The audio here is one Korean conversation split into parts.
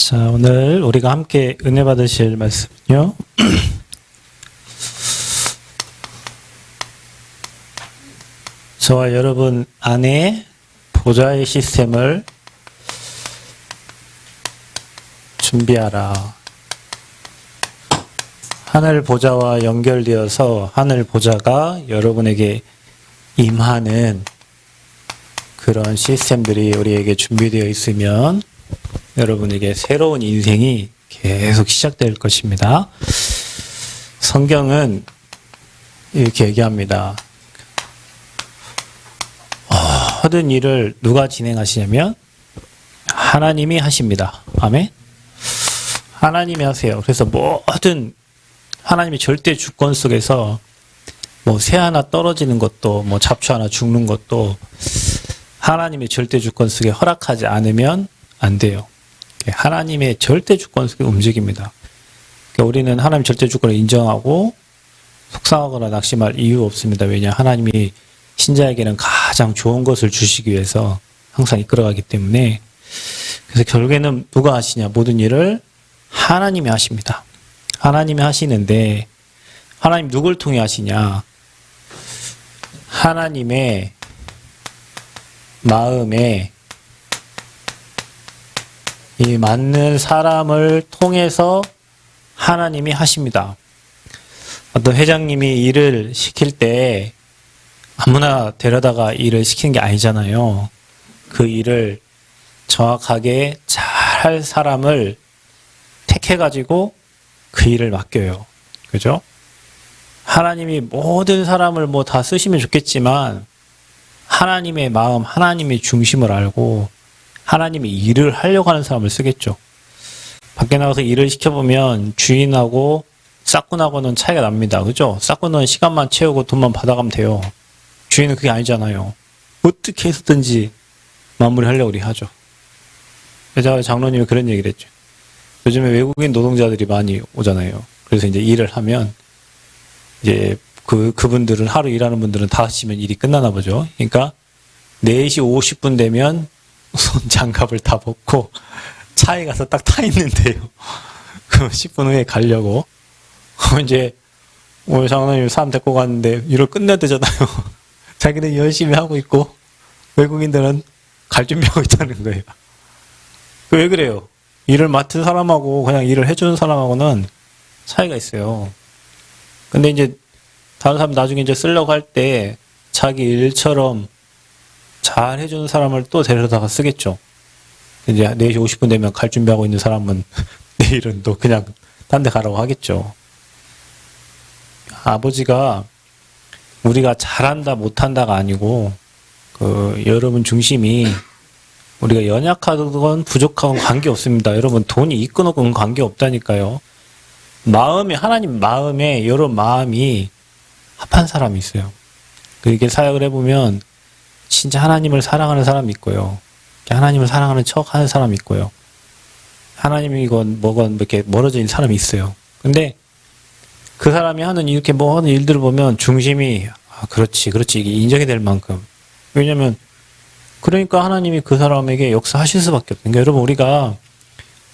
자, 오늘 우리가 함께 은혜 받으실 말씀은요. 저와 여러분 안에 보좌의 시스템을 준비하라. 하늘 보좌와 연결되어서 하늘 보좌가 여러분에게 임하는 그런 시스템들이 우리에게 준비되어 있으면 여러분에게 새로운 인생이 계속 시작될 것입니다. 성경은 이렇게 얘기합니다. 모든 일을 누가 진행하시냐면 하나님이 하십니다. 아멘. 하나님이 하세요. 그래서 모든 하나님의 절대 주권 속에서 뭐 새 하나 떨어지는 것도 뭐 잡초 하나 죽는 것도 하나님의 절대 주권 속에 허락하지 않으면 안 돼요. 하나님의 절대 주권 속에 움직입니다. 그러니까 우리는 하나님 절대 주권을 인정하고 속상하거나 낙심할 이유 없습니다. 왜냐? 하나님이 신자에게는 가장 좋은 것을 주시기 위해서 항상 이끌어가기 때문에. 그래서 결국에는 누가 하시냐? 모든 일을 하나님이 하십니다. 하나님이 하시는데 하나님 누굴 통해 하시냐? 하나님의 마음에 이 맞는 사람을 통해서 하나님이 하십니다. 어떤 회장님이 일을 시킬 때 아무나 데려다가 일을 시키는 게 아니잖아요. 그 일을 정확하게 잘할 사람을 택해가지고 그 일을 맡겨요. 그죠? 하나님이 모든 사람을 뭐 다 쓰시면 좋겠지만 하나님의 마음, 하나님의 중심을 알고 하나님이 일을 하려고 하는 사람을 쓰겠죠. 밖에 나가서 일을 시켜보면 주인하고 싹군하고는 차이가 납니다. 그죠? 싹군은 시간만 채우고 돈만 받아가면 돼요. 주인은 그게 아니잖아요. 어떻게 해서든지 마무리하려고 우리 하죠. 제가 장로님이 그런 얘기를 했죠. 요즘에 외국인 노동자들이 많이 오잖아요. 그래서 이제 일을 하면 이제 그분들은 하루 일하는 분들은 5시면 일이 끝나나 보죠. 그러니까 4시 50분 되면 손 장갑을 다 벗고 차에 가서 딱 타 있는데요. 그 10분 후에 가려고. 이제 오늘 장로님 사람 데리고 갔는데 일을 끝내야 되잖아요. 자기는 열심히 하고 있고 외국인들은 갈 준비하고 있다는 거예요. 왜 그래요? 일을 맡은 사람하고 그냥 일을 해주는 사람하고는 차이가 있어요. 근데 이제 다른 사람 나중에 이제 쓰려고 할 때 자기 일처럼 잘 해주는 사람을 또 데려다가 쓰겠죠. 이제 4시 50분 되면 갈 준비하고 있는 사람은 내일은 또 그냥 딴 데 가라고 하겠죠. 아버지가 우리가 잘한다 못한다가 아니고 여러분 중심이 우리가 연약하건 부족하건 관계없습니다. 여러분 돈이 있건 없건 관계없다니까요. 마음에 하나님 마음에 여러 마음이 합한 사람이 있어요. 이게 사역을 해보면 진짜 하나님을 사랑하는 사람이 있고요. 하나님을 사랑하는 척 하는 사람이 있고요. 하나님이건 뭐건 이렇게 멀어져 있는 사람이 있어요. 근데 그 사람이 하는 이렇게 뭐 하는 일들을 보면 중심이 그렇지 이게 인정이 될 만큼. 왜냐면 그러니까 하나님이 그 사람에게 역사하실 수밖에 없어요. 그러니까 여러분 우리가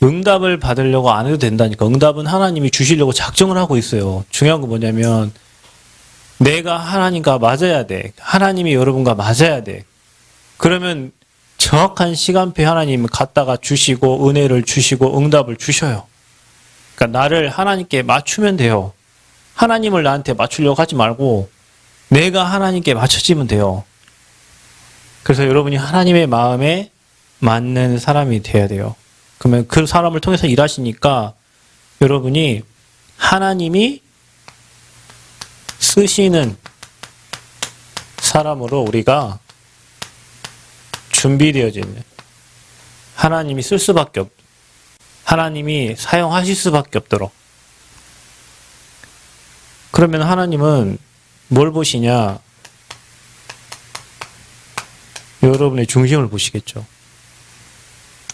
응답을 받으려고 안 해도 된다니까. 응답은 하나님이 주시려고 작정을 하고 있어요. 중요한 건 뭐냐면 내가 하나님과 맞아야 돼. 하나님이 여러분과 맞아야 돼. 그러면 정확한 시간표에 하나님 갖다가 주시고 은혜를 주시고 응답을 주셔요. 그러니까 나를 하나님께 맞추면 돼요. 하나님을 나한테 맞추려고 하지 말고 내가 하나님께 맞춰지면 돼요. 그래서 여러분이 하나님의 마음에 맞는 사람이 돼야 돼요. 그러면 그 사람을 통해서 일하시니까 여러분이 하나님이 쓰시는 사람으로 우리가 준비되어져 있는, 하나님이 쓸 수밖에 없도록, 하나님이 사용하실 수밖에 없도록. 그러면 하나님은 뭘 보시냐? 여러분의 중심을 보시겠죠.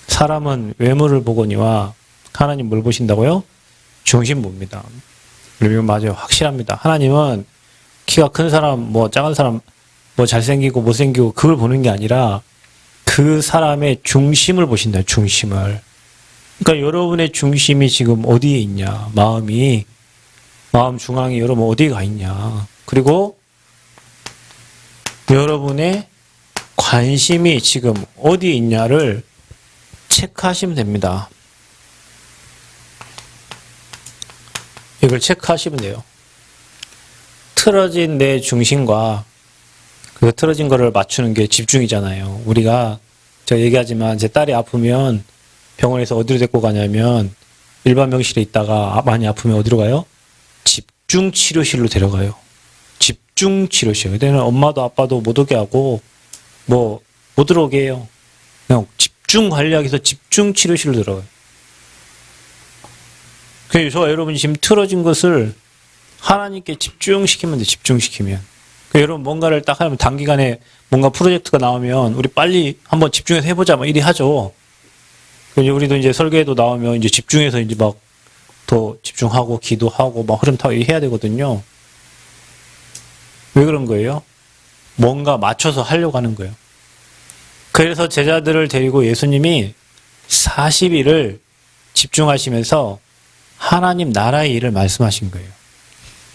사람은 외모를 보거니와 하나님 뭘 보신다고요? 중심 봅니다. 그러면 맞아요. 확실합니다. 하나님은 키가 큰 사람, 뭐 작은 사람, 뭐 잘생기고 못생기고 그걸 보는 게 아니라 그 사람의 중심을 보신다. 중심을. 그러니까 여러분의 중심이 지금 어디에 있냐? 마음 중앙이 여러분 어디에 가 있냐? 그리고 여러분의 관심이 지금 어디에 있냐를 체크하시면 됩니다. 이걸 체크하시면 돼요. 틀어진 내 중심과 그 틀어진 거를 맞추는 게 집중이잖아요. 우리가 제가 얘기하지만 제 딸이 아프면 병원에서 어디로 데리고 가냐면 일반 병실에 있다가 많이 아프면 어디로 가요? 집중치료실로 데려가요. 집중치료실. 그때는 엄마도 아빠도 못 오게 하고 뭐 못 들어오게 해요. 그냥 집중 관리하기 위해서 집중치료실로 들어가요. 그래서 저와 여러분이 지금 틀어진 것을 하나님께 집중시키면 돼. 집중시키면. 여러분 뭔가를 딱 하면 단기간에 뭔가 프로젝트가 나오면 우리 빨리 한번 집중해서 해보자 막 이리 하죠. 우리도 이제 설계도 나오면 이제 집중해서 이제 막 더 집중하고 기도하고 막 흐름 타고 해야 되거든요. 왜 그런 거예요? 뭔가 맞춰서 하려고 하는 거예요. 그래서 제자들을 데리고 예수님이 40일을 집중하시면서 하나님 나라의 일을 말씀하신 거예요.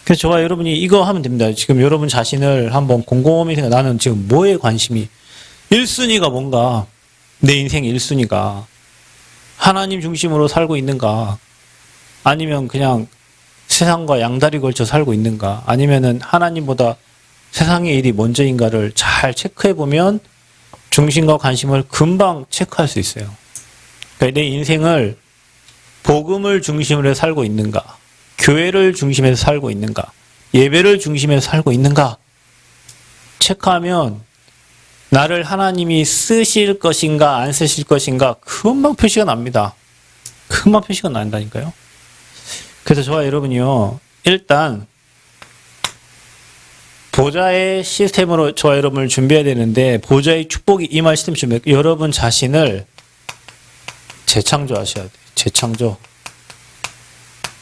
그래서 저와 여러분이 이거 하면 됩니다. 지금 여러분 자신을 한번 곰곰이 생각, 나는 지금 뭐에 관심이, 1순위가 뭔가, 내 인생 1순위가 하나님 중심으로 살고 있는가, 아니면 그냥 세상과 양다리 걸쳐 살고 있는가, 아니면은 하나님보다 세상의 일이 먼저인가를 잘 체크해보면 중심과 관심을 금방 체크할 수 있어요. 그러니까 내 인생을 복음을 중심으로 살고 있는가, 교회를 중심에서 살고 있는가, 예배를 중심에서 살고 있는가 체크하면 나를 하나님이 쓰실 것인가 안 쓰실 것인가 금방 표시가 납니다. 금방 표시가 난다니까요. 그래서 저와 여러분이요, 일단 보좌의 시스템으로 저와 여러분을 준비해야 되는데, 보좌의 축복이 임할 시스템 준비, 여러분 자신을 재창조하셔야 돼요. 재창조.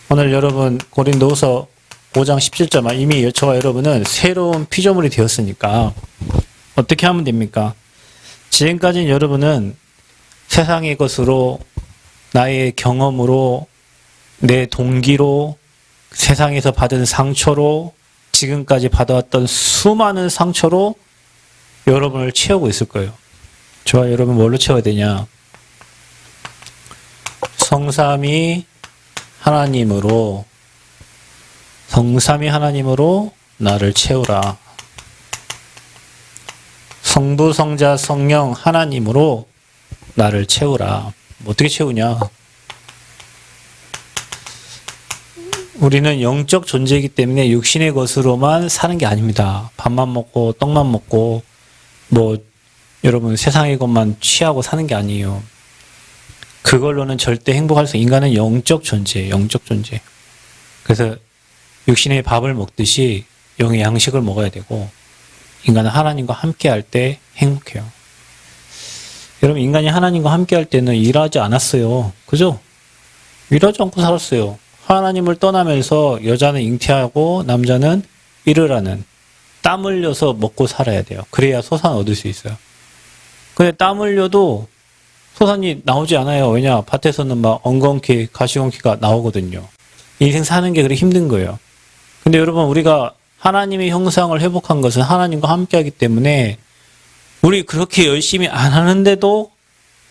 오늘 여러분 고린도후서 5장 17절 이미 저와 여러분은 새로운 피조물이 되었으니까 어떻게 하면 됩니까? 지금까지는 여러분은 세상의 것으로, 나의 경험으로, 내 동기로, 세상에서 받은 상처로, 지금까지 받아왔던 수많은 상처로 여러분을 채우고 있을 거예요. 저와 여러분 뭘로 채워야 되냐? 성삼위 하나님으로 나를 채우라. 성부, 성자, 성령 하나님으로 나를 채우라. 어떻게 채우냐? 우리는 영적 존재이기 때문에 육신의 것으로만 사는 게 아닙니다. 밥만 먹고 떡만 먹고 뭐 여러분 세상의 것만 취하고 사는 게 아니에요. 그걸로는 절대 행복할 수, 인간은 영적 존재예요. 영적 존재. 그래서 육신의 밥을 먹듯이 영의 양식을 먹어야 되고, 인간은 하나님과 함께 할 때 행복해요. 여러분, 인간이 하나님과 함께 할 때는 일하지 않았어요. 그죠? 일하지 않고 살았어요. 하나님을 떠나면서 여자는 잉태하고 남자는 일을 하는, 땀 흘려서 먹고 살아야 돼요. 그래야 소산 얻을 수 있어요. 근데 땀 흘려도 소산이 나오지 않아요. 왜냐? 밭에서는 막 엉겅퀴, 가시gon퀴가 나오거든요. 인생 사는 게 그렇게 힘든 거예요. 근데 여러분, 우리가 하나님의 형상을 회복한 것은 하나님과 함께 하기 때문에 우리 그렇게 열심히 안 하는데도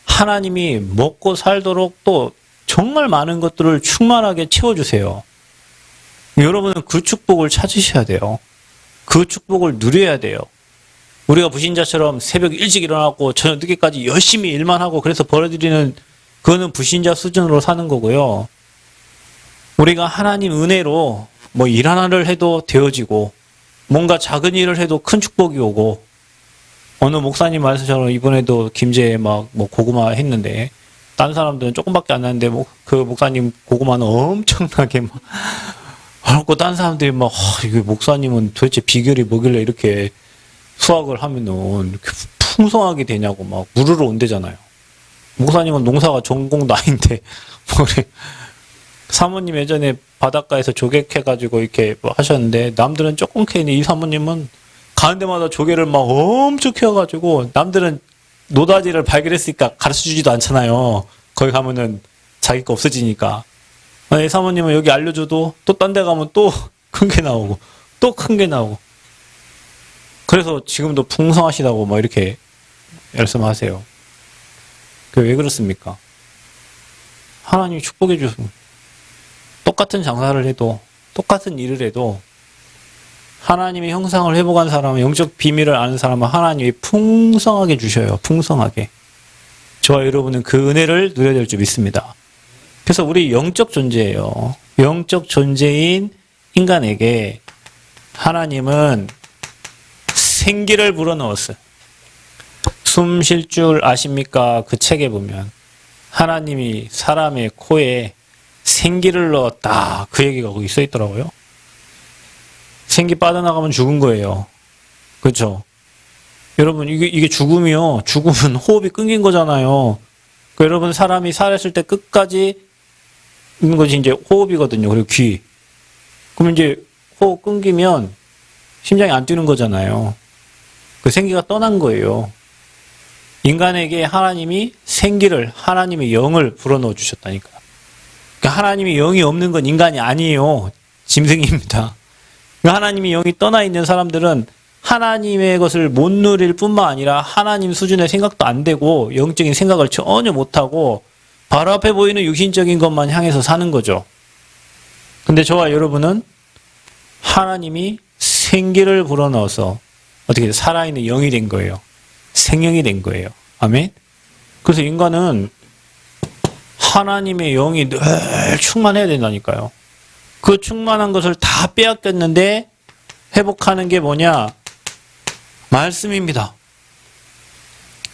하나님이 먹고 살도록 또 정말 많은 것들을 충만하게 채워주세요. 여러분은 그 축복을 찾으셔야 돼요. 그 축복을 누려야 돼요. 우리가 불신자처럼 새벽 일찍 일어나고 저녁 늦게까지 열심히 일만 하고 그래서 벌어들이는, 그거는 불신자 수준으로 사는 거고요. 우리가 하나님 은혜로 뭐 일 하나를 해도 되어지고, 뭔가 작은 일을 해도 큰 축복이 오고, 어느 목사님 말씀처럼 이번에도 김제에 막 뭐 고구마 했는데, 딴 사람들은 조금밖에 안 났는데, 그 목사님 고구마는 엄청나게 막, 하고 딴 사람들이 막, 이게 목사님은 도대체 비결이 뭐길래 이렇게 수확을 하면은 이렇게 풍성하게 되냐고 막 물으러 온대잖아요. 목사님은 농사가 전공도 아닌데, 뭐래. 사모님 예전에 바닷가에서 조개캐가지고 이렇게 뭐 하셨는데, 남들은 조금 캐니 이 사모님은 가는 데마다 조개를 막 엄청 캐가지고, 남들은 노다지를 발견했으니까 가르쳐 주지도 않잖아요. 거기 가면은 자기 거 없어지니까. 아니, 사모님은 여기 알려줘도 또 딴 데 가면 또 큰 게 나오고 또 큰 게 나오고. 그래서 지금도 풍성하시다고 뭐 이렇게 말씀하세요. 그게 왜 그렇습니까? 하나님이 축복해 주셔서 똑같은 장사를 해도 똑같은 일을 해도 하나님의 형상을 회복한 사람은, 영적 비밀을 아는 사람은 하나님이 풍성하게 주셔요. 풍성하게. 저와 여러분은 그 은혜를 누려야 될 줄 믿습니다. 그래서 우리 영적 존재예요. 영적 존재인 인간에게 하나님은 생기를 불어넣었어요. 숨 쉴 줄 아십니까? 그 책에 보면 하나님이 사람의 코에 생기를 넣었다. 그 얘기가 거기 써 있더라고요. 생기 빠져나가면 죽은 거예요. 그렇죠? 여러분, 이게 죽음이요. 죽음은 호흡이 끊긴 거잖아요. 여러분, 사람이 살았을 때 끝까지 있는 것이 이제 호흡이거든요. 그리고 귀. 그럼 이제 호흡 끊기면 심장이 안 뛰는 거잖아요. 그 생기가 떠난 거예요. 인간에게 하나님이 생기를, 하나님의 영을 불어넣어 주셨다니까요. 그러니까 하나님의 영이 없는 건 인간이 아니에요. 짐승입니다. 하나님의 영이 떠나 있는 사람들은 하나님의 것을 못 누릴 뿐만 아니라 하나님 수준의 생각도 안 되고 영적인 생각을 전혀 못하고 바로 앞에 보이는 육신적인 것만 향해서 사는 거죠. 근데 저와 여러분은 하나님이 생기를 불어넣어서 어떻게 살아있는 영이 된 거예요. 생명이 된 거예요. 아멘. 그래서 인간은 하나님의 영이 늘 충만해야 된다니까요. 그 충만한 것을 다 빼앗겼는데 회복하는 게 뭐냐? 말씀입니다.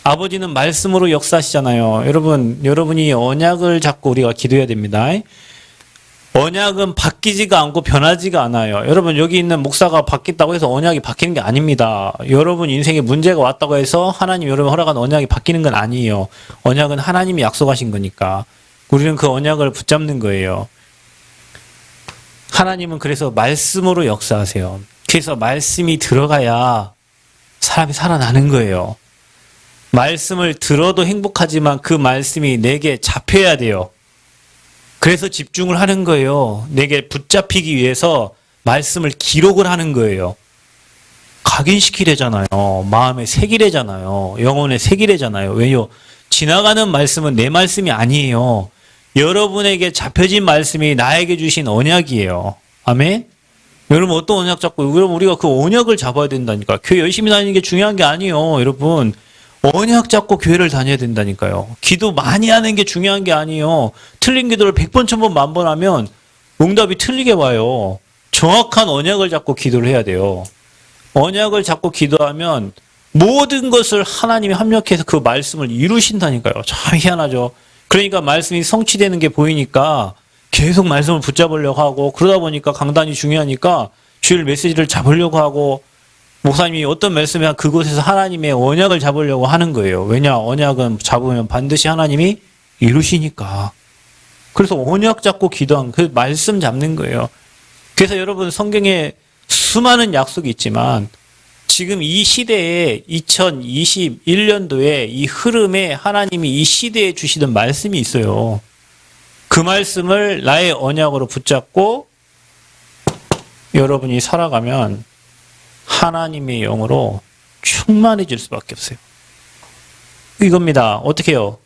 아버지는 말씀으로 역사하시잖아요. 여러분이 언약을 잡고 우리가 기도해야 됩니다. 언약은 바뀌지가 않고 변하지가 않아요. 여러분, 여기 있는 목사가 바뀌었다고 해서 언약이 바뀌는 게 아닙니다. 여러분 인생에 문제가 왔다고 해서 하나님 여러분 허락한 언약이 바뀌는 건 아니에요. 언약은 하나님이 약속하신 거니까. 우리는 그 언약을 붙잡는 거예요. 하나님은 그래서 말씀으로 역사하세요. 그래서 말씀이 들어가야 사람이 살아나는 거예요. 말씀을 들어도 행복하지만 그 말씀이 내게 잡혀야 돼요. 그래서 집중을 하는 거예요. 내게 붙잡히기 위해서 말씀을 기록을 하는 거예요. 각인시키래잖아요. 마음에 새기래잖아요. 영혼에 새기래잖아요. 왜요? 지나가는 말씀은 내 말씀이 아니에요. 여러분에게 잡혀진 말씀이 나에게 주신 언약이에요. 아멘? 여러분 어떤 언약 잡고, 여러분 우리가 그 언약을 잡아야 된다니까. 교회 열심히 다니는 게 중요한 게 아니에요. 여러분 언약 잡고 교회를 다녀야 된다니까요. 기도 많이 하는 게 중요한 게 아니에요. 틀린 기도를 100번, 1000번, 만번 하면 응답이 틀리게 와요. 정확한 언약을 잡고 기도를 해야 돼요. 언약을 잡고 기도하면 모든 것을 하나님이 합력해서 그 말씀을 이루신다니까요. 참 희한하죠. 그러니까 말씀이 성취되는 게 보이니까 계속 말씀을 붙잡으려고 하고, 그러다 보니까 강단이 중요하니까 주일 메시지를 잡으려고 하고, 목사님이 어떤 말씀이야 그곳에서 하나님의 언약을 잡으려고 하는 거예요. 왜냐? 언약은 잡으면 반드시 하나님이 이루시니까. 그래서 언약 잡고 기도한 그 말씀 잡는 거예요. 그래서 여러분 성경에 수많은 약속이 있지만 지금 이 시대에 2021년도에 이 흐름에 하나님이 이 시대에 주시던 말씀이 있어요. 그 말씀을 나의 언약으로 붙잡고 여러분이 살아가면 하나님의 영으로 충만해질 수밖에 없어요. 이겁니다. 어떻게 해요?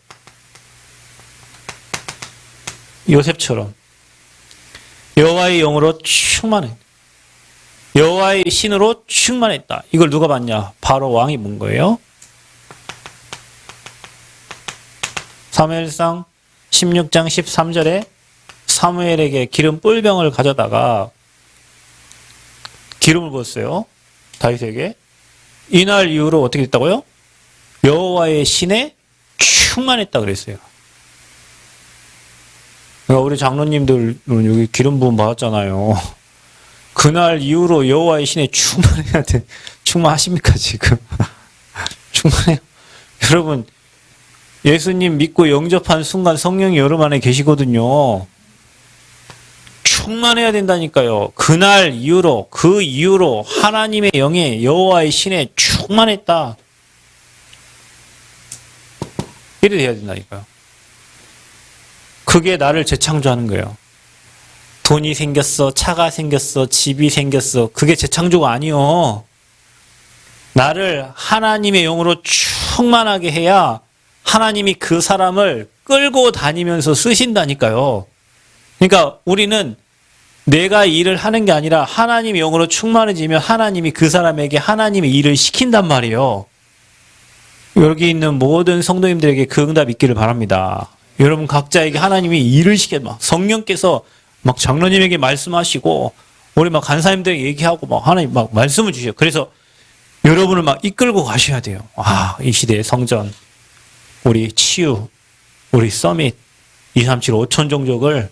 요셉처럼 여호와의 영으로 충만해. 여호와의 신으로 충만했다. 이걸 누가 봤냐? 바로 왕이 본 거예요. 사무엘상 16장 13절에 사무엘에게 기름 뿔병을 가져다가 기름을 부었어요. 다윗에게. 이날 이후로 어떻게 됐다고요? 여호와의 신에 충만했다 그랬어요. 그러니까 우리 장로님들은 여기 기름 부음 받았잖아요. 그날 이후로 여호와의 신에 충만해야 돼. 충만하십니까 지금? 충만해요. 여러분 예수님 믿고 영접한 순간 성령이 여러분 안에 계시거든요. 충만해야 된다니까요. 그날 이후로, 그 이후로 하나님의 영에 여호와의 신에 충만했다. 이래 돼야 된다니까요. 그게 나를 재창조하는 거예요. 돈이 생겼어, 차가 생겼어, 집이 생겼어. 그게 재창조가 아니요. 나를 하나님의 영으로 충만하게 해야 하나님이 그 사람을 끌고 다니면서 쓰신다니까요. 그러니까 우리는 내가 일을 하는 게 아니라 하나님의 영으로 충만해지면 하나님이 그 사람에게 하나님의 일을 시킨단 말이에요. 여기 있는 모든 성도님들에게 그 응답 있기를 바랍니다. 여러분 각자에게 하나님이 일을 막 성령께서 막 장로님에게 말씀하시고 우리 막 간사님들에게 얘기하고 막 하나님 막 말씀을 주셔요. 그래서 여러분을 막 이끌고 가셔야 돼요. 아, 이 시대의 성전, 우리 치유, 우리 서밋, 237 5천 종족을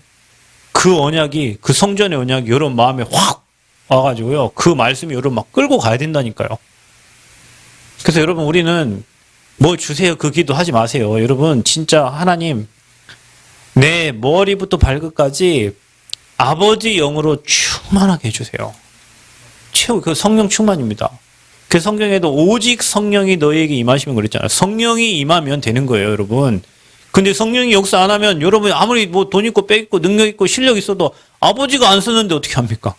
그 언약이, 그 성전의 언약이 여러분 마음에 확 와가지고요. 그 말씀이 여러분 막 끌고 가야 된다니까요. 그래서 여러분 우리는 뭐 주세요 그 기도 하지 마세요. 여러분 진짜 하나님 내 머리부터 발끝까지 아버지 영으로 충만하게 해주세요. 최고 그 성령 충만입니다. 그 성경에도 오직 성령이 너희에게 임하시면 그랬잖아요. 성령이 임하면 되는 거예요, 여러분. 근데 성령이 역사 안 하면 여러분 아무리 뭐 돈 있고 빽 있고 능력 있고 실력 있어도 아버지가 안 쓰는데 어떻게 합니까?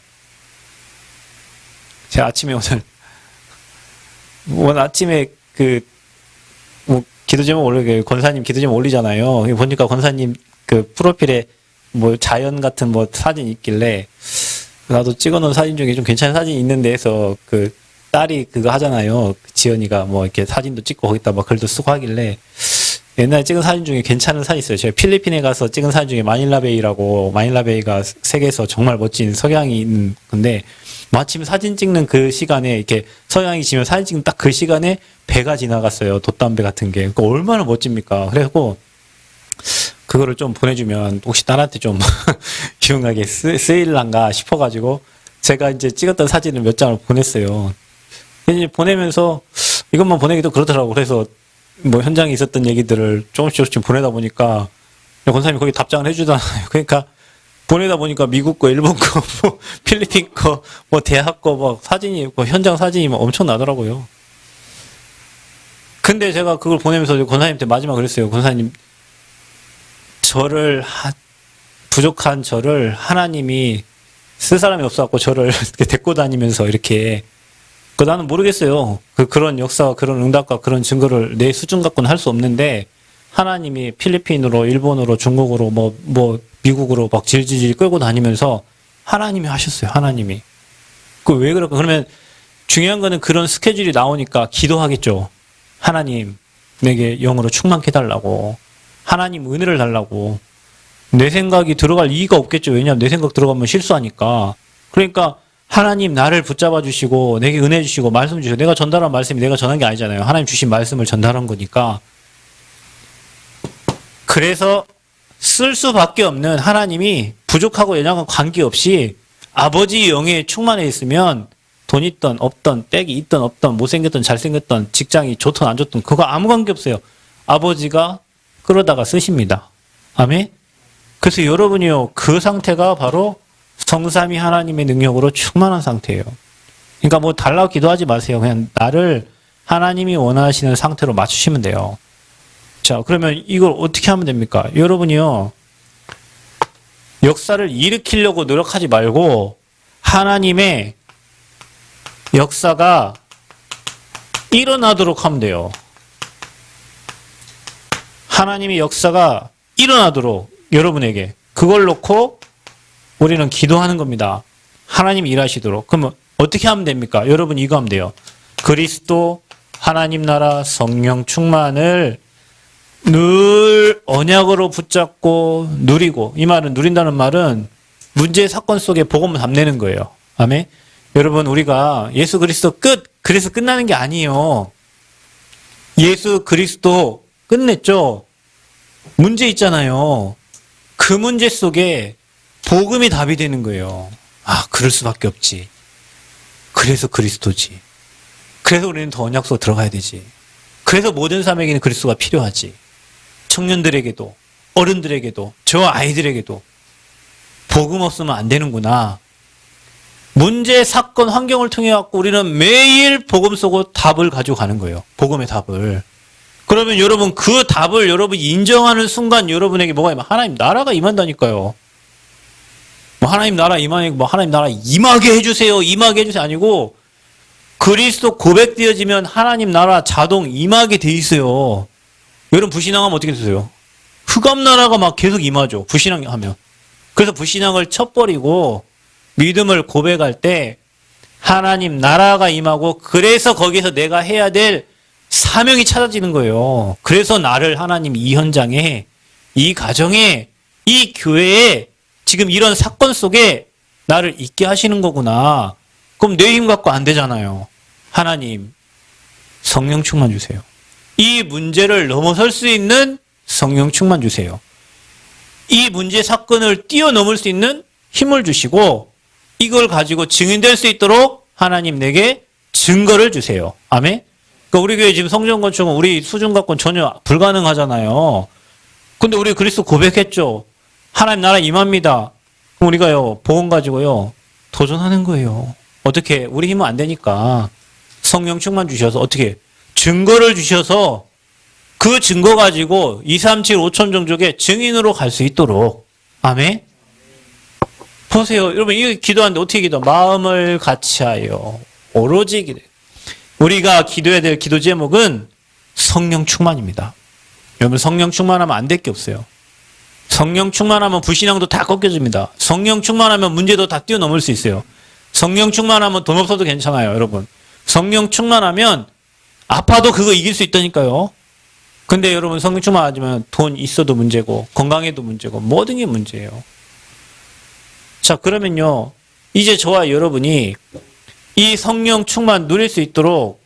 제가 아침에 오늘 아침에 뭐 기도 제목 권사님 기도 제목 올리잖아요. 보니까 권사님 그 프로필에 뭐 자연 같은 뭐 사진 있길래 나도 찍어놓은 사진 중에 좀 괜찮은 사진이 있는데 해서 그 딸이 그거 하잖아요. 지연이가 뭐 이렇게 사진도 찍고 거기다 막 글도 쓰고 하길래 옛날에 찍은 사진 중에 괜찮은 사진 있어요. 제가 필리핀에 가서 찍은 사진 중에 마닐라베이라고, 마닐라베이가 세계에서 정말 멋진 석양이 있는 건데 마침 사진 찍는 그 시간에 이렇게 석양이 지면 사진 찍는 딱 그 시간에 배가 지나갔어요. 돛담배 같은 게. 그러니까 얼마나 멋집니까? 그래갖고 그거를 좀 보내주면 혹시 딸한테 좀 기억나게 쓰일란가 싶어가지고 제가 이제 찍었던 사진을 몇 장을 보냈어요. 이제 보내면서 이것만 보내기도 그렇더라고. 그래서 뭐 현장에 있었던 얘기들을 조금씩 보내다 보니까 권사님이 거기 답장을 해주잖아요. 그러니까 보내다 보니까 미국 거, 일본 거, 뭐 필리핀 거, 뭐 대학 거, 뭐 사진이, 뭐 현장 사진이 막 엄청 나더라고요. 근데 제가 그걸 보내면서 권사님한테 마지막 그랬어요. 권사님, 부족한 저를 하나님이 쓸 사람이 없어갖고 저를 이렇게 데리고 다니면서 이렇게 나는 모르겠어요. 그런 역사와 그런 응답과 그런 증거를 내 수준 갖고는 할 수 없는데 하나님이 필리핀으로, 일본으로, 중국으로, 뭐 미국으로 막 질질질 끌고 다니면서 하나님이 하셨어요. 하나님이. 왜 그럴까? 그러면 중요한 거는 그런 스케줄이 나오니까 기도하겠죠. 하나님, 내게 영으로 충만케 해달라고. 하나님 은혜를 달라고. 내 생각이 들어갈 이유가 없겠죠. 왜냐하면 내 생각 들어가면 실수하니까. 그러니까 하나님 나를 붙잡아 주시고 내게 은혜 주시고 말씀 주시고 내가 전달한 말씀이 내가 전한 게 아니잖아요. 하나님 주신 말씀을 전달한 거니까. 그래서 쓸 수밖에 없는 하나님이 부족하고 연약한 관계없이 아버지 영에 충만해 있으면 돈 있던 없던 빽이 있던 없던 못생겼던 잘생겼던 직장이 좋든 안 좋든 그거 아무 관계 없어요. 아버지가 끌어다가 쓰십니다. 아멘. 그래서 여러분이요 그 상태가 바로 성삼위 하나님의 능력으로 충만한 상태예요. 그러니까 뭐 달라고 기도하지 마세요. 그냥 나를 하나님이 원하시는 상태로 맞추시면 돼요. 자, 그러면 이걸 어떻게 하면 됩니까? 여러분이요 역사를 일으키려고 노력하지 말고 하나님의 역사가 일어나도록 하면 돼요. 하나님의 역사가 일어나도록 여러분에게 그걸 놓고 우리는 기도하는 겁니다. 하나님이 일하시도록. 그러면 어떻게 하면 됩니까? 여러분 이거 하면 돼요. 그리스도 하나님 나라 성령 충만을 늘 언약으로 붙잡고 누리고, 이 말은 누린다는 말은 문제 사건 속에 복음을 담내는 거예요. 아멘. 여러분 우리가 예수 그리스도 끝 그래서 끝나는 게 아니에요. 예수 그리스도 끝냈죠. 문제 있잖아요. 그 문제 속에 복음이 답이 되는 거예요. 아, 그럴 수밖에 없지. 그래서 그리스도지. 그래서 우리는 더 언약 속으로 들어가야 되지. 그래서 모든 사람에게는 그리스도가 필요하지. 청년들에게도, 어른들에게도, 저 아이들에게도 복음 없으면 안 되는구나. 문제, 사건, 환경을 통해 갖고 우리는 매일 복음 속으로 답을 가지고 가는 거예요. 복음의 답을. 그러면 여러분 그 답을 여러분이 인정하는 순간 여러분에게 뭐가 임하? 하나님 나라가 임한다니까요. 뭐 하나님 나라 임하니까 뭐 하나님 나라 임하게 해주세요. 임하게 해주세요. 아니고 그리스도 고백되어지면 하나님 나라 자동 임하게 돼 있어요. 여러분 불신앙하면 어떻게 되세요? 흑암 나라가 막 계속 임하죠. 불신앙하면. 그래서 불신앙을 쳐버리고 믿음을 고백할 때 하나님 나라가 임하고 그래서 거기서 내가 해야 될 사명이 찾아지는 거예요. 그래서 나를 하나님 이 현장에, 이 가정에, 이 교회에 지금 이런 사건 속에 나를 있게 하시는 거구나. 그럼 내 힘 갖고 안 되잖아요. 하나님, 성령 충만 주세요. 이 문제를 넘어설 수 있는 성령 충만 주세요. 이 문제 사건을 뛰어넘을 수 있는 힘을 주시고 이걸 가지고 증인될 수 있도록 하나님 내게 증거를 주세요. 아멘. 그러니까 우리 교회 지금 성전 건축은 우리 수준 갖고는 전혀 불가능하잖아요. 근데 우리 그리스도 고백했죠. 하나님 나라 임합니다. 그럼 우리가요, 복음 가지고요, 도전하는 거예요. 어떻게? 우리 힘은 안 되니까. 성령 충만 주셔서 어떻게? 증거를 주셔서 그 증거 가지고 2, 3, 7, 5천 종족의 증인으로 갈 수 있도록. 아멘? 보세요. 여러분, 이거 기도하는데 어떻게 기도? 마음을 같이하여. 오로지 기도. 우리가 기도해야 될 기도 제목은 성령 충만입니다. 여러분, 성령 충만하면 안 될 게 없어요. 성령 충만하면 불신앙도 다 꺾여집니다. 성령 충만하면 문제도 다 뛰어넘을 수 있어요. 성령 충만하면 돈 없어도 괜찮아요, 여러분. 성령 충만하면 아파도 그거 이길 수 있다니까요. 근데 여러분 성령 충만하지만 돈 있어도 문제고 건강에도 문제고 모든 게 문제예요. 자, 그러면요, 이제 저와 여러분이 이 성령 충만 누릴 수 있도록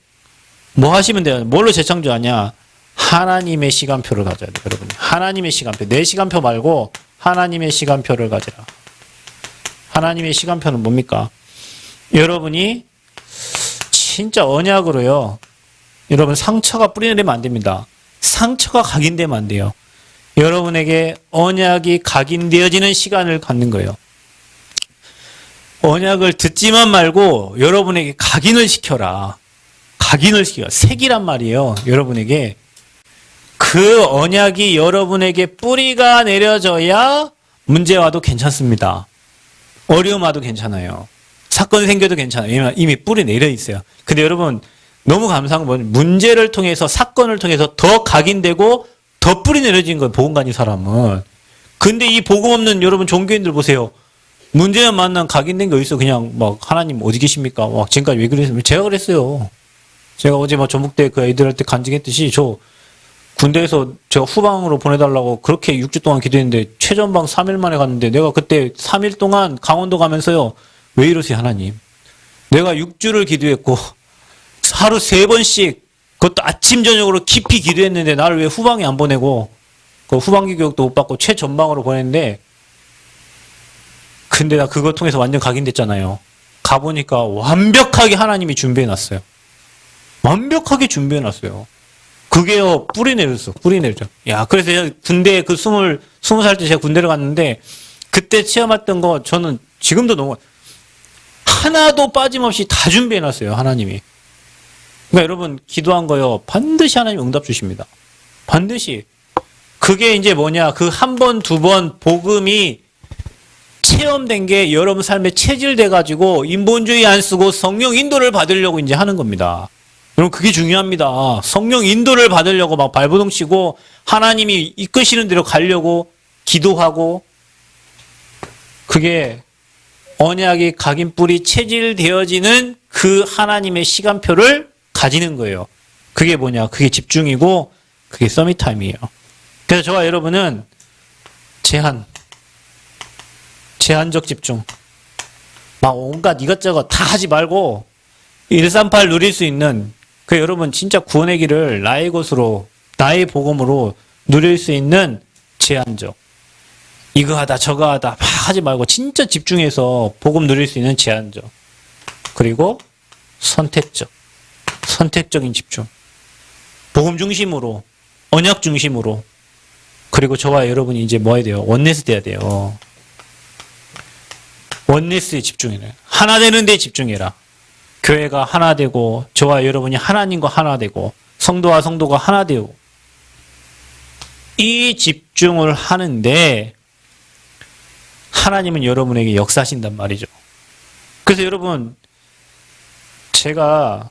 뭐 하시면 돼요? 뭘로 재창조하냐? 하나님의 시간표를 가져야 돼요, 여러분. 하나님의 시간표. 내 시간표 말고 하나님의 시간표를 가지라. 하나님의 시간표는 뭡니까? 여러분이 진짜 언약으로요, 여러분 상처가 뿌리내리면 안 됩니다. 상처가 각인되면 안 돼요. 여러분에게 언약이 각인되어지는 시간을 갖는 거예요. 언약을 듣지만 말고 여러분에게 각인을 시켜라. 각인을 시켜. 색이란 말이에요. 여러분에게. 그 언약이 여러분에게 뿌리가 내려져야 문제 와도 괜찮습니다. 어려움 와도 괜찮아요. 사건 생겨도 괜찮아요. 왜냐면 이미 뿌리 내려 있어요. 근데 여러분 너무 감사한 건 문제를 통해서 사건을 통해서 더 각인되고 더 뿌리 내려진 거예요. 복음가진 사람은. 근데 이 복음 없는 여러분 종교인들 보세요. 문제만 만난 각인된 거 있어. 그냥 막 하나님 어디 계십니까? 막 지금까지 왜 그랬어요? 제가 그랬어요. 제가 어제 막 전북대 그 애들한테 간증했듯이 저 군대에서 제가 후방으로 보내달라고 그렇게 6주 동안 기도했는데 최전방 3일 만에 갔는데 내가 그때 3일 동안 강원도 가면서요. 왜 이러세요 하나님? 내가 6주를 기도했고 하루 3번씩 그것도 아침 저녁으로 깊이 기도했는데 나를 왜 후방에 안 보내고 그 후방기 교육도 못 받고 최전방으로 보냈는데 근데 나 그거 통해서 완전 각인됐잖아요. 가보니까 완벽하게 하나님이 준비해놨어요. 완벽하게 준비해놨어요. 그게요, 뿌리 내렸어. 뿌리 내렸죠. 야, 그래서 제가 군대 그 20살 때 제가 군대를 갔는데 그때 체험했던 거 저는 지금도 너무 하나도 빠짐없이 다 준비해놨어요. 하나님이. 그러니까 여러분 기도한 거요. 반드시 하나님 응답 주십니다. 반드시. 그게 이제 뭐냐. 그 한 번, 두 번 복음이 체험된 게 여러분 삶에 체질돼가지고 인본주의 안 쓰고 성령 인도를 받으려고 이제 하는 겁니다. 여러분 그게 중요합니다. 성령 인도를 받으려고 막 발버둥 치고 하나님이 이끄시는 대로 가려고 기도하고 그게 언약이 각인뿔이 체질되어지는 그 하나님의 시간표를 가지는 거예요. 그게 뭐냐? 그게 집중이고 그게 서밋타임이에요. 그래서 저와 여러분은 제한적 집중. 막 온갖 이것저것 다 하지 말고 138 누릴 수 있는 그 여러분 진짜 구원의 길을 나의 것으로 나의 복음으로 누릴 수 있는 제한적. 이거 하다 저거 하다 막 하지 말고 진짜 집중해서 복음 누릴 수 있는 제한적. 그리고 선택적인 집중. 복음 중심으로 언약 중심으로. 그리고 저와 여러분이 이제 뭐 해야 돼요? 원네스 돼야 돼요. 원네스에 집중해라. 하나 되는 데 집중해라. 교회가 하나 되고 저와 여러분이 하나님과 하나 되고 성도와 성도가 하나 되고 이 집중을 하는데 하나님은 여러분에게 역사하신단 말이죠. 그래서 여러분, 제가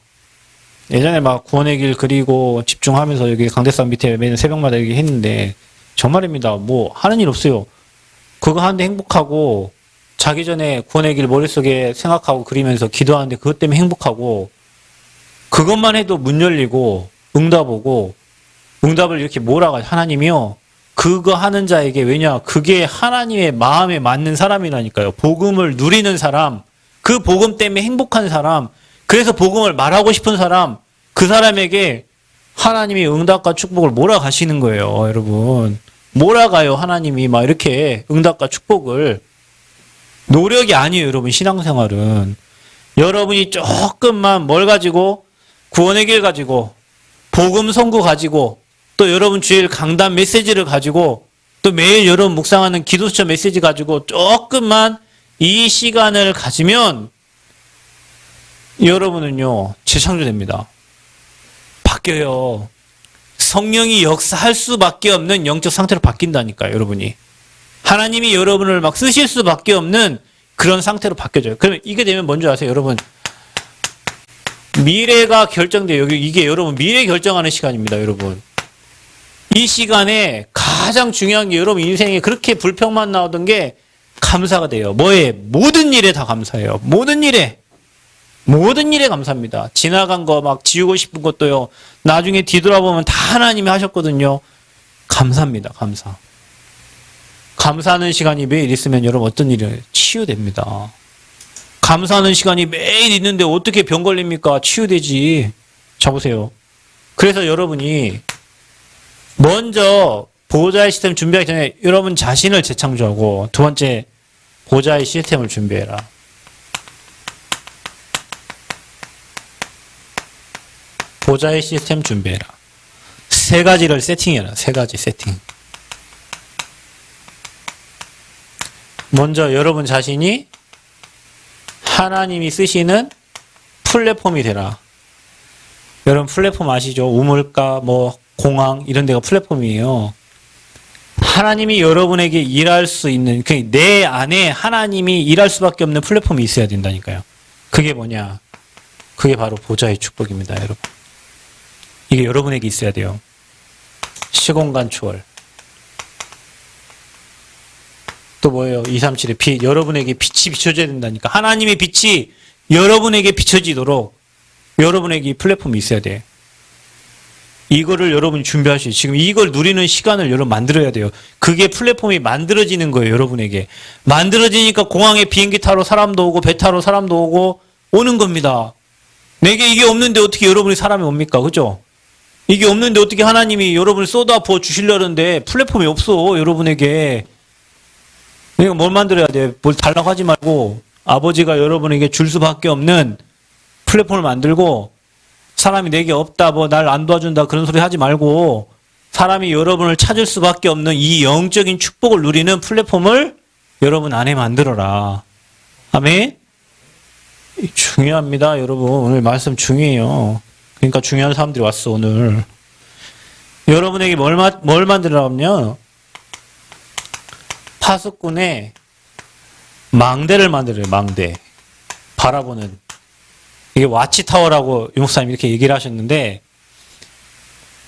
예전에 막 구원의 길 그리고 집중하면서 여기 강대산 밑에 매일 새벽마다 여기 했는데 정말입니다. 뭐 하는 일 없어요. 그거 하는데 행복하고 자기 전에 구원의 길 머릿속에 생각하고 그리면서 기도하는데 그것 때문에 행복하고 그것만 해도 문 열리고 응답 오고 응답을 이렇게 몰아가 하나님이요. 그거 하는 자에게 왜냐? 그게 하나님의 마음에 맞는 사람이라니까요. 복음을 누리는 사람, 그 복음 때문에 행복한 사람, 그래서 복음을 말하고 싶은 사람, 그 사람에게 하나님이 응답과 축복을 몰아가시는 거예요, 여러분. 몰아가요, 하나님이 막 이렇게 응답과 축복을. 노력이 아니에요, 여러분, 신앙생활은. 여러분이 조금만 뭘 가지고, 구원의 길 가지고, 복음 선고 가지고, 또 여러분 주일 강단 메시지를 가지고, 또 매일 여러분 묵상하는 기도처 메시지 가지고 조금만 이 시간을 가지면 여러분은요, 재창조됩니다. 바뀌어요. 성령이 역사할 수밖에 없는 영적 상태로 바뀐다니까요, 여러분이. 하나님이 여러분을 막 쓰실 수밖에 없는 그런 상태로 바뀌어져요. 그러면 이게 되면 뭔지 아세요, 여러분? 미래가 결정돼요. 이게 여러분 미래 결정하는 시간입니다, 여러분. 이 시간에 가장 중요한 게 여러분 인생에 그렇게 불평만 나오던 게 감사가 돼요. 뭐에? 모든 일에 다 감사해요. 모든 일에 감사합니다. 지나간 거 막 지우고 싶은 것도요. 나중에 뒤돌아보면 다 하나님이 하셨거든요. 감사합니다. 감사. 감사하는 시간이 매일 있으면 여러분 어떤 일이 치유됩니다. 감사하는 시간이 매일 있는데 어떻게 병 걸립니까? 치유되지. 자 보세요. 그래서 여러분이 먼저 보호자의 시스템 준비하기 전에 여러분 자신을 재창조하고 두 번째 보호자의 시스템을 준비해라. 보호자의 시스템 준비해라. 세 가지를 세팅해라. 세 가지 세팅. 먼저 여러분 자신이 하나님이 쓰시는 플랫폼이 되라. 여러분 플랫폼 아시죠? 우물가, 뭐 공항 이런 데가 플랫폼이에요. 하나님이 여러분에게 일할 수 있는, 내 안에 하나님이 일할 수밖에 없는 플랫폼이 있어야 된다니까요. 그게 뭐냐? 그게 바로 보좌의 축복입니다, 여러분. 이게 여러분에게 있어야 돼요. 시공간 초월. 또 뭐예요? 237의 빛. 여러분에게 빛이 비춰져야 된다니까. 하나님의 빛이 여러분에게 비춰지도록 여러분에게 이 플랫폼이 있어야 돼. 이거를 여러분이 준비하시죠. 지금 이걸 누리는 시간을 여러분 만들어야 돼요. 그게 플랫폼이 만들어지는 거예요, 여러분에게. 만들어지니까 공항에 비행기 타러 사람도 오고 배 타러 사람도 오고 오는 겁니다. 내게 이게 없는데 어떻게 여러분이 사람이 옵니까? 그죠? 이게 없는데 어떻게 하나님이 여러분을 쏟아 부어 주시려는데 플랫폼이 없어, 여러분에게. 내가 뭘 만들어야 돼? 뭘 달라고 하지 말고 아버지가 여러분에게 줄 수밖에 없는 플랫폼을 만들고 사람이 내게 없다, 뭐 날 안 도와준다 그런 소리 하지 말고 사람이 여러분을 찾을 수밖에 없는 이 영적인 축복을 누리는 플랫폼을 여러분 안에 만들어라. 아멘? 중요합니다, 여러분. 오늘 말씀 중요해요. 그러니까 중요한 사람들이 왔어, 오늘. 여러분에게 뭘 만들어라 하면요. 파수꾼의 망대를 만들어요, 망대. 바라보는. 이게 와치타워라고 유목사님 이렇게 얘기를 하셨는데,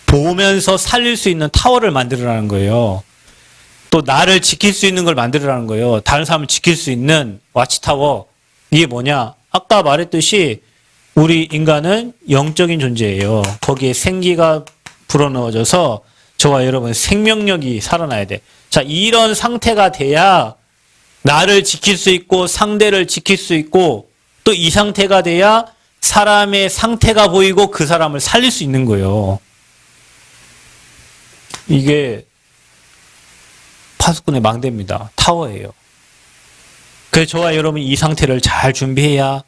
보면서 살릴 수 있는 타워를 만들어라는 거예요. 또 나를 지킬 수 있는 걸 만들어라는 거예요. 다른 사람을 지킬 수 있는 와치타워. 이게 뭐냐? 아까 말했듯이 우리 인간은 영적인 존재예요. 거기에 생기가 불어넣어져서 저와 여러분 생명력이 살아나야 돼. 자, 이런 상태가 돼야 나를 지킬 수 있고 상대를 지킬 수 있고 또 이 상태가 돼야 사람의 상태가 보이고 그 사람을 살릴 수 있는 거예요. 이게 파수꾼의 망대입니다. 타워예요. 그래서 저와 여러분이 이 상태를 잘 준비해야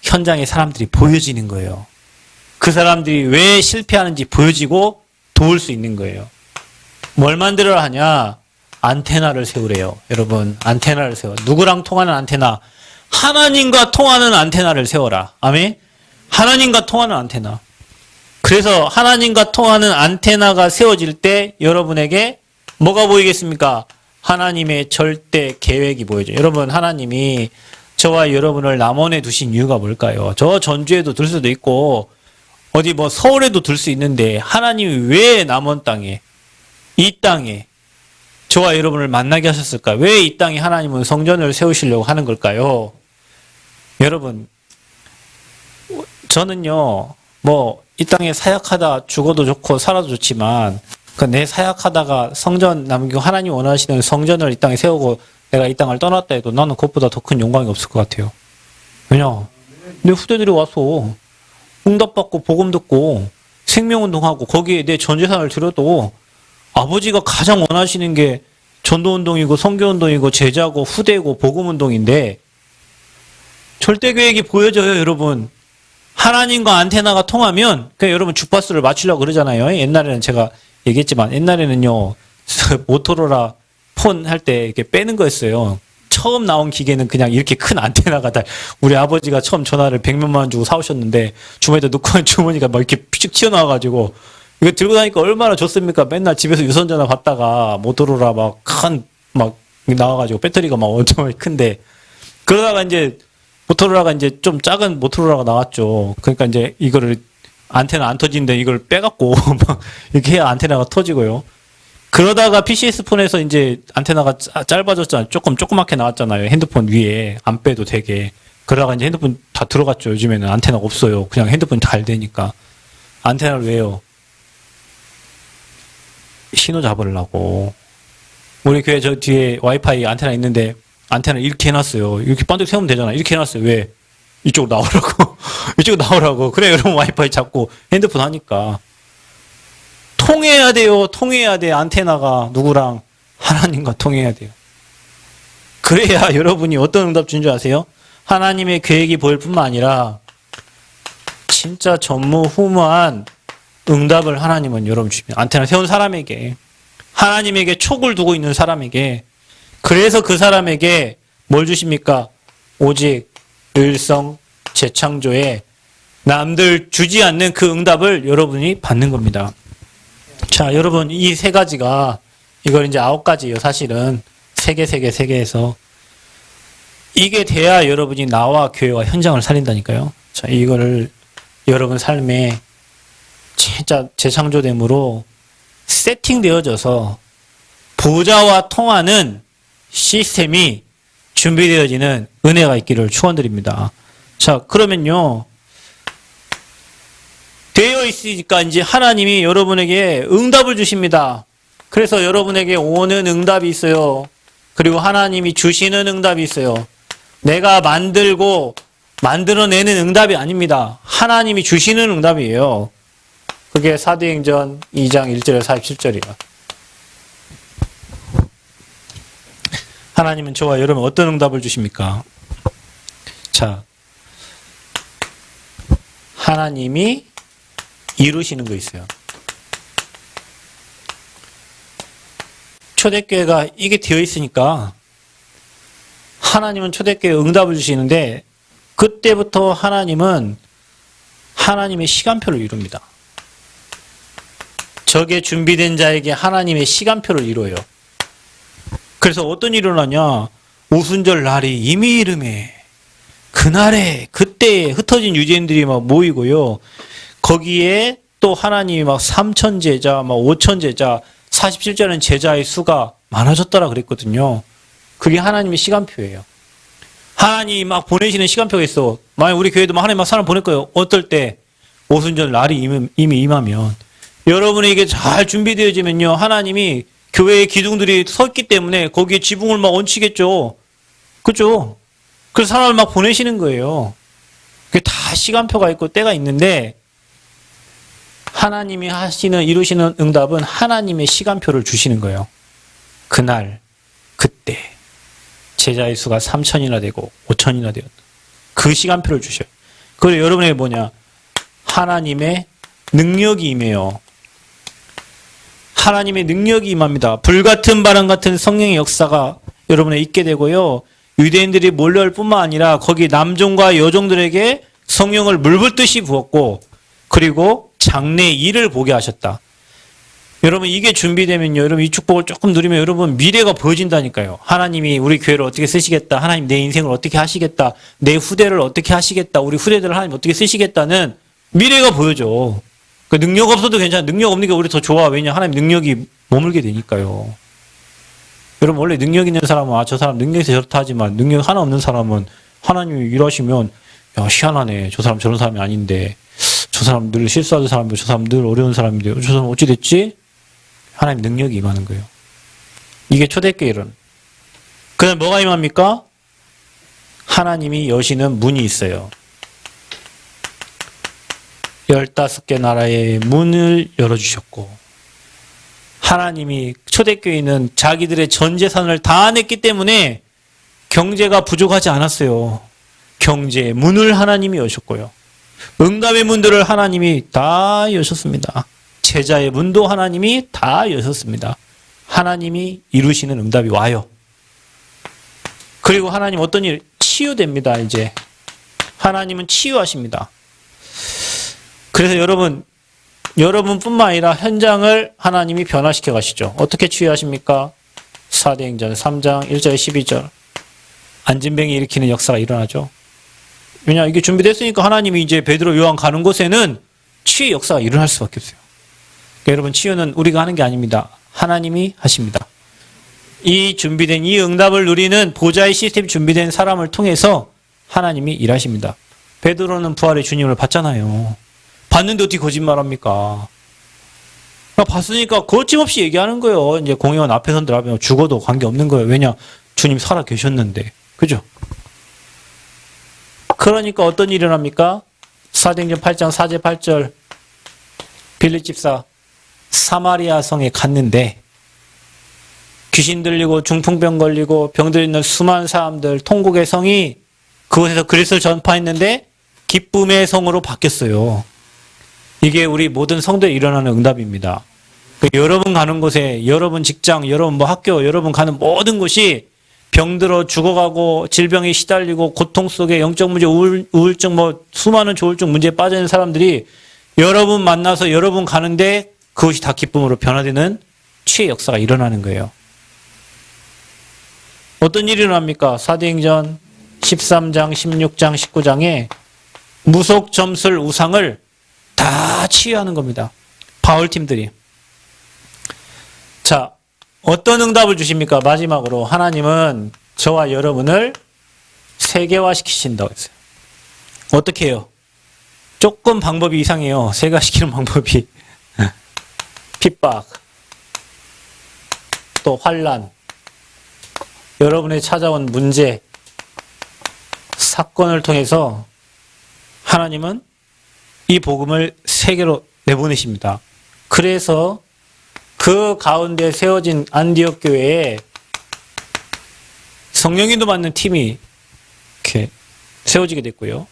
현장에 사람들이 보여지는 거예요. 그 사람들이 왜 실패하는지 보여지고 도울 수 있는 거예요. 뭘 만들어야 하냐? 안테나를 세우래요. 여러분, 안테나를 세워. 누구랑 통하는 안테나? 하나님과 통하는 안테나를 세워라. 아멘? 하나님과 통하는 안테나. 그래서 하나님과 통하는 안테나가 세워질 때 여러분에게 뭐가 보이겠습니까? 하나님의 절대 계획이 보여져. 여러분, 하나님이 저와 여러분을 남원에 두신 이유가 뭘까요? 저 전주에도 둘 수도 있고 어디 뭐 서울에도 둘 수 있는데 하나님이 왜 남원 땅에, 이 땅에 저와 여러분을 만나게 하셨을까? 왜 이 땅에 하나님은 성전을 세우시려고 하는 걸까요? 여러분, 저는요, 뭐 이 땅에 사역하다 죽어도 좋고 살아도 좋지만 내 사역하다가 성전 남기고 하나님 원하시는 성전을 이 땅에 세우고 내가 이 땅을 떠났다 해도 나는 그것보다 더 큰 영광이 없을 것 같아요. 왜냐? 내 후대들이 와서 응답받고 복음 듣고 생명운동하고 거기에 내 전 재산을 들여도 아버지가 가장 원하시는 게 전도운동이고 선교운동이고 제자고 후대고 복음운동인데 절대 계획이 보여져요, 여러분. 하나님과 안테나가 통하면 그냥 여러분 주파수를 맞추려고 그러잖아요. 옛날에는 제가 얘기했지만 옛날에는요 모토로라 폰 할 때 이렇게 빼는 거였어요. 처음 나온 기계는 그냥 이렇게 큰 안테나가 다 우리 아버지가 처음 전화를 100몇만 원 주고 사오셨는데 주머니에다 넣고 한 주머니가 막 이렇게 삐죽 튀어나와가지고 이거 들고 다니까 얼마나 좋습니까? 맨날 집에서 유선전화 받다가 모토로라 막 막 나와가지고 배터리가 막 엄청 큰데 그러다가 이제 모토로라가 이제 좀 작은 모토로라가 나왔죠. 그러니까 이제 이거를 안테나 안 터지는데 이걸 빼갖고 막 이렇게 해야 안테나가 터지고요. 그러다가 PCS 폰에서 이제 안테나가 짧아졌잖아요. 조그맣게 나왔잖아요. 핸드폰 위에 안 빼도 되게. 그러다가 이제 핸드폰 다 들어갔죠. 요즘에는 안테나가 없어요. 그냥 핸드폰 잘 되니까. 안테나를 왜요? 신호 잡으려고. 우리 교회 저 뒤에 와이파이 안테나 있는데 안테나를 이렇게 해놨어요. 이렇게 반대로 세우면 되잖아. 이렇게 해놨어요. 왜? 이쪽으로 나오라고. 이쪽으로 나오라고. 그래, 여러분 와이파이 잡고 핸드폰 하니까. 통해야 돼요. 통해야 돼. 안테나가 누구랑? 하나님과 통해야 돼요. 그래야 여러분이 어떤 응답 준 줄 아세요? 하나님의 계획이 보일 뿐만 아니라 진짜 전무후무한 응답을 하나님은 여러분 주십니다. 안테나 세운 사람에게, 하나님에게 촉을 두고 있는 사람에게. 그래서 그 사람에게 뭘 주십니까? 오직 일성 재창조에 남들 주지 않는 그 응답을 여러분이 받는 겁니다. 자, 여러분, 이 세 가지가, 이걸 이제 9가지예요, 사실은. 세 개에서. 이게 돼야 여러분이 나와 교회와 현장을 살린다니까요. 자, 이거를 여러분 삶에 진짜 재창조됨으로 세팅되어져서 부자와 통하는 시스템이 준비되어지는 은혜가 있기를 축원드립니다. 자, 그러면요. 되어 있으니까 이제 하나님이 여러분에게 응답을 주십니다. 그래서 여러분에게 오는 응답이 있어요. 그리고 하나님이 주시는 응답이 있어요. 내가 만들어내는 응답이 아닙니다. 하나님이 주시는 응답이에요. 그게 사도행전 2장 1절에서 47절이에요. 하나님은 저와 여러분 어떤 응답을 주십니까? 자, 하나님이 이루시는 거 있어요. 초대교회가 이게 되어 있으니까 하나님은 초대교회에 응답을 주시는데 그때부터 하나님은 하나님의 시간표를 이룹니다. 적에 준비된 자에게 하나님의 시간표를 이루어요. 그래서 어떤 일이 일어나냐? 오순절 날이 이미 이름에 그날에 그때에 흩어진 유대인들이 막 모이고요. 거기에 또 하나님이 막 3천 제자, 막 5천 제자, 47절은 제자의 수가 많아졌더라 그랬거든요. 그게 하나님의 시간표예요. 하나님이 막 보내시는 시간표가 있어. 만약 우리 교회도 막 하나님 막 사람 보낼 거예요. 어떨 때? 오순절 날이 이미 임하면. 여러분에게 잘 준비되어지면요. 하나님이 교회의 기둥들이 섰기 때문에 거기에 지붕을 막 얹히겠죠. 그죠? 그래서 사람을 막 보내시는 거예요. 그게 다 시간표가 있고 때가 있는데 하나님이 이루시는 응답은 하나님의 시간표를 주시는 거예요. 그날, 그때 제자의 수가 3천이나 되고 5천이나 되었다. 그 시간표를 주셔요. 그리고 여러분에게 뭐냐? 하나님의 능력이 임해요. 하나님의 능력이 임합니다. 불같은 바람 같은 성령의 역사가 여러분에 있게 되고요. 유대인들이 몰려올 뿐만 아니라 거기 남종과 여종들에게 성령을 물붓듯이 부었고 그리고 장래 일을 보게 하셨다. 여러분 이게 준비되면요. 여러분 이 축복을 조금 누리면 여러분 미래가 보여진다니까요. 하나님이 우리 교회를 어떻게 쓰시겠다. 하나님 내 인생을 어떻게 하시겠다. 내 후대를 어떻게 하시겠다. 우리 후대들을 하나님 어떻게 쓰시겠다는 미래가 보여져. 그 능력 없어도 괜찮아. 능력 없는 게 우리 더 좋아. 왜냐? 하나님 능력이 머물게 되니까요. 여러분 원래 능력 있는 사람은 저 사람 능력이 저렇다 하지만 능력 하나 없는 사람은 하나님이 일하시면 야 희한하네. 저 사람 저런 사람이 아닌데 저 사람 늘 실수하는 사람이고 저 사람 늘 어려운 사람인데 저 사람 어찌 됐지? 하나님 능력이 임하는 거예요. 이게 초대교회 이론. 그 다음에 뭐가 임합니까? 하나님이 여시는 문이 있어요. 15개 나라의 문을 열어주셨고 하나님이 초대교회는 자기들의 전 재산을 다 냈기 때문에 경제가 부족하지 않았어요. 경제의 문을 하나님이 여셨고요. 응답의 문들을 하나님이 다 여셨습니다. 제자의 문도 하나님이 다 여셨습니다. 하나님이 이루시는 응답이 와요. 그리고 하나님 어떤 일? 치유됩니다. 이제 하나님은 치유하십니다. 그래서 여러분뿐만 아니라 현장을 하나님이 변화시켜 가시죠. 어떻게 치유하십니까? 사도행전 3장 1절 12절 안진뱅이 일으키는 역사가 일어나죠. 왜냐 이게 준비됐으니까 하나님이 이제 베드로 요한 가는 곳에는 치유 역사가 일어날 수밖에 없어요. 그러니까 여러분 치유는 우리가 하는 게 아닙니다. 하나님이 하십니다. 이 준비된 이 응답을 누리는 보좌의 시스템이 준비된 사람을 통해서 하나님이 일하십니다. 베드로는 부활의 주님을 봤잖아요. 봤는데 어떻게 거짓말합니까? 봤으니까 거침없이 얘기하는 거예요. 이제 공회원 앞에 선들 하면 죽어도 관계없는 거예요. 왜냐? 주님 살아 계셨는데. 그죠? 그러니까 어떤 일이 일어납니까? 사도행전 8장 4절 8절 빌립 집사 사마리아 성에 갔는데 귀신 들리고 중풍병 걸리고 병들 있는 수많은 사람들 통곡의 성이 그곳에서 그리스도를 전파했는데 기쁨의 성으로 바뀌었어요. 이게 우리 모든 성도에 일어나는 응답입니다. 여러분 가는 곳에 여러분 직장, 여러분 학교, 여러분 가는 모든 곳이 병들어 죽어가고 질병에 시달리고 고통 속에 영적 문제, 우울증, 수많은 조울증 문제에 빠져 있는 사람들이 여러분 만나서 여러분 가는데 그것이 다 기쁨으로 변화되는 치유의 역사가 일어나는 거예요. 어떤 일이 일어납니까? 사도행전 13장, 16장, 19장에 무속 점술 우상을 다 치유하는 겁니다. 바울팀들이. 자, 어떤 응답을 주십니까? 마지막으로 하나님은 저와 여러분을 세계화시키신다고 했어요. 어떻게 해요? 조금 방법이 이상해요. 세계화시키는 방법이. 핍박, 또 환난, 여러분의 찾아온 문제, 사건을 통해서 하나님은 이 복음을 세계로 내보내십니다. 그래서 그 가운데 세워진 안디옥 교회에 성령인도 받는 팀이 이렇게 세워지게 됐고요.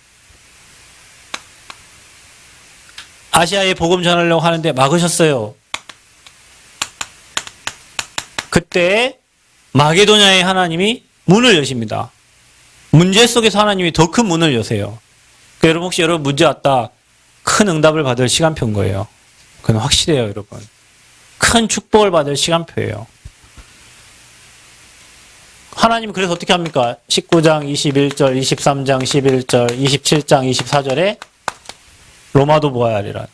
아시아에 복음 전하려고 하는데 막으셨어요. 그때 마게도냐의 하나님이 문을 여십니다. 문제 속에서 하나님이 더 큰 문을 여세요. 그러니까 여러분 혹시 여러분 문제 왔다 큰 응답을 받을 시간표인 거예요. 그건 확실해요, 여러분. 큰 축복을 받을 시간표예요. 하나님은 그래서 어떻게 합니까? 19장 21절, 23장 11절, 27장 24절에 로마도 보아야 하리라.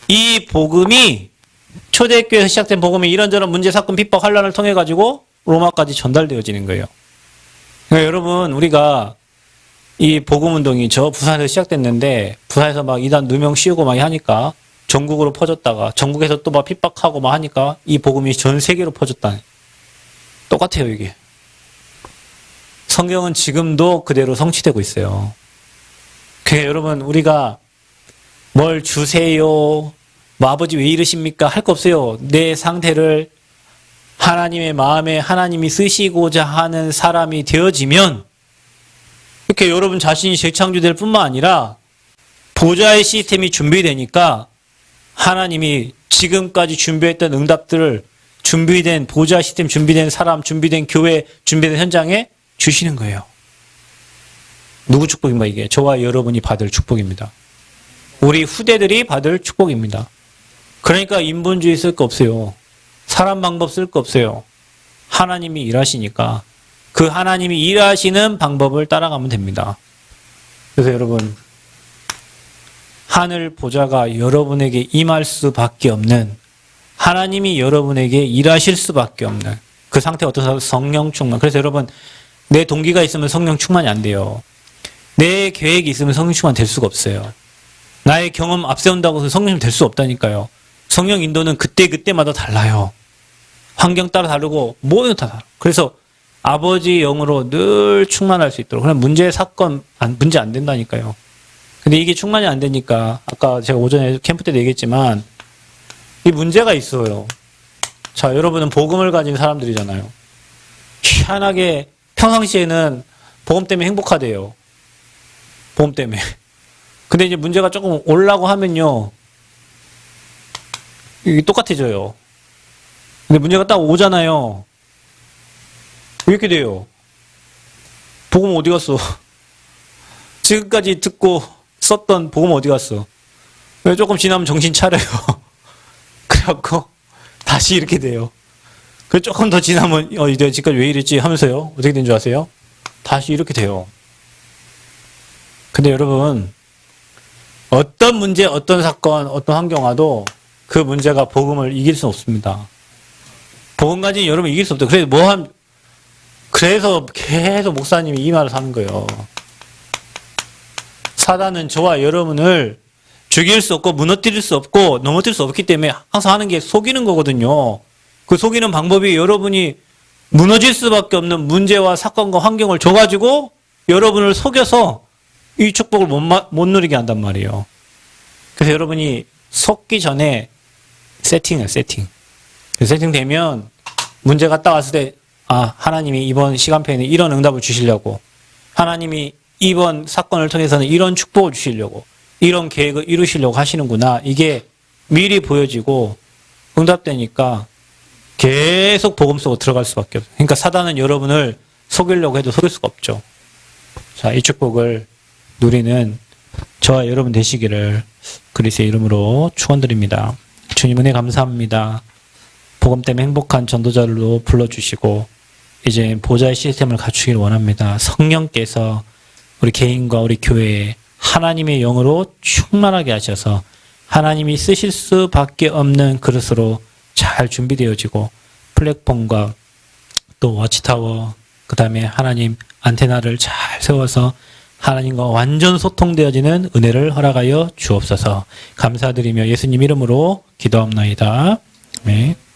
이 복음이 초대교회에서 시작된 복음이 이런저런 문제, 사건, 핍박, 환난을 통해 가지고 로마까지 전달되어지는 거예요. 그러니까 여러분 우리가 이 복음운동이 저 부산에서 시작됐는데 부산에서 막 이단 누명 씌우고 막 하니까 전국으로 퍼졌다가 전국에서 또 막 핍박하고 막 하니까 이 복음이 전 세계로 퍼졌다. 똑같아요 이게. 성경은 지금도 그대로 성취되고 있어요. 그러니까 여러분 우리가 뭘 주세요, 아버지 왜 이러십니까 할 거 없어요. 내 상태를 하나님의 마음에 하나님이 쓰시고자 하는 사람이 되어지면 이렇게 여러분 자신이 재창조될 뿐만 아니라 보좌의 시스템이 준비되니까 하나님이 지금까지 준비했던 응답들을 준비된 보좌 시스템, 준비된 사람, 준비된 교회, 준비된 현장에 주시는 거예요. 누구 축복입니까 이게? 저와 여러분이 받을 축복입니다. 우리 후대들이 받을 축복입니다. 그러니까 인본주의 쓸 거 없어요. 사람 방법 쓸 거 없어요. 하나님이 일하시니까 그 하나님이 일하시는 방법을 따라가면 됩니다. 그래서 여러분, 하늘 보좌가 여러분에게 임할 수밖에 없는, 하나님이 여러분에게 일하실 수밖에 없는 그 상태 어떠세요? 성령 충만. 그래서 여러분, 내 동기가 있으면 성령 충만이 안 돼요. 내 계획이 있으면 성령 충만 될 수가 없어요. 나의 경험 앞세운다고 해서 성령이 될 수 없다니까요. 성령 인도는 그때그때마다 달라요. 환경 따라 다르고 모든 다 다르고. 그래서 아버지 영으로 늘 충만할 수 있도록. 그냥 문제 사건 문제 안 된다니까요. 근데 이게 충만이 안 되니까 아까 제가 오전에 캠프 때도 얘기했지만 이 문제가 있어요. 자, 여러분은 복음을 가진 사람들이잖아요. 희한하게 평상시에는 복음 때문에 행복하대요. 복음 때문에. 근데 이제 문제가 조금 올라고 하면요. 이게 똑같아져요. 근데 문제가 딱 오잖아요. 왜 이렇게 돼요? 복음 어디 갔어? 지금까지 듣고 썼던 복음 어디 갔어? 왜 조금 지나면 정신 차려요? 그래갖고 다시 이렇게 돼요. 그 조금 더 지나면 내가 지금까지 왜 이랬지 하면서요. 어떻게 된 줄 아세요? 다시 이렇게 돼요. 근데 여러분, 어떤 문제, 어떤 사건, 어떤 환경 와도 그 문제가 복음을 이길 수 없습니다. 복음 가진 여러분 이길 수 없다. 그래서 계속 목사님이 이 말을 하는 거예요. 사단은 저와 여러분을 죽일 수 없고 무너뜨릴 수 없고 넘어뜨릴 수 없기 때문에 항상 하는 게 속이는 거거든요. 그 속이는 방법이 여러분이 무너질 수밖에 없는 문제와 사건과 환경을 줘가지고 여러분을 속여서 이 축복을 못 누리게 한단 말이에요. 그래서 여러분이 속기 전에 세팅이에요, 세팅. 세팅되면 문제가 딱 왔을 때, 하나님이 이번 시간표에는 이런 응답을 주시려고, 하나님이 이번 사건을 통해서는 이런 축복을 주시려고, 이런 계획을 이루시려고 하시는구나. 이게 미리 보여지고 응답되니까 계속 복음 속으로 들어갈 수밖에 없어요. 그러니까 사단은 여러분을 속이려고 해도 속일 수가 없죠. 자, 이 축복을 누리는 저와 여러분 되시기를 그리스도의 이름으로 축원드립니다. 주님 은혜 감사합니다. 복음 때문에 행복한 전도자들로 불러주시고 이제 보좌의 시스템을 갖추기를 원합니다. 성령께서 우리 개인과 우리 교회에 하나님의 영으로 충만하게 하셔서 하나님이 쓰실 수밖에 없는 그릇으로 잘 준비되어지고 플랫폼과 또 워치타워 그 다음에 하나님 안테나를 잘 세워서 하나님과 완전 소통되어지는 은혜를 허락하여 주옵소서. 감사드리며 예수님 이름으로 기도합나이다. 아멘.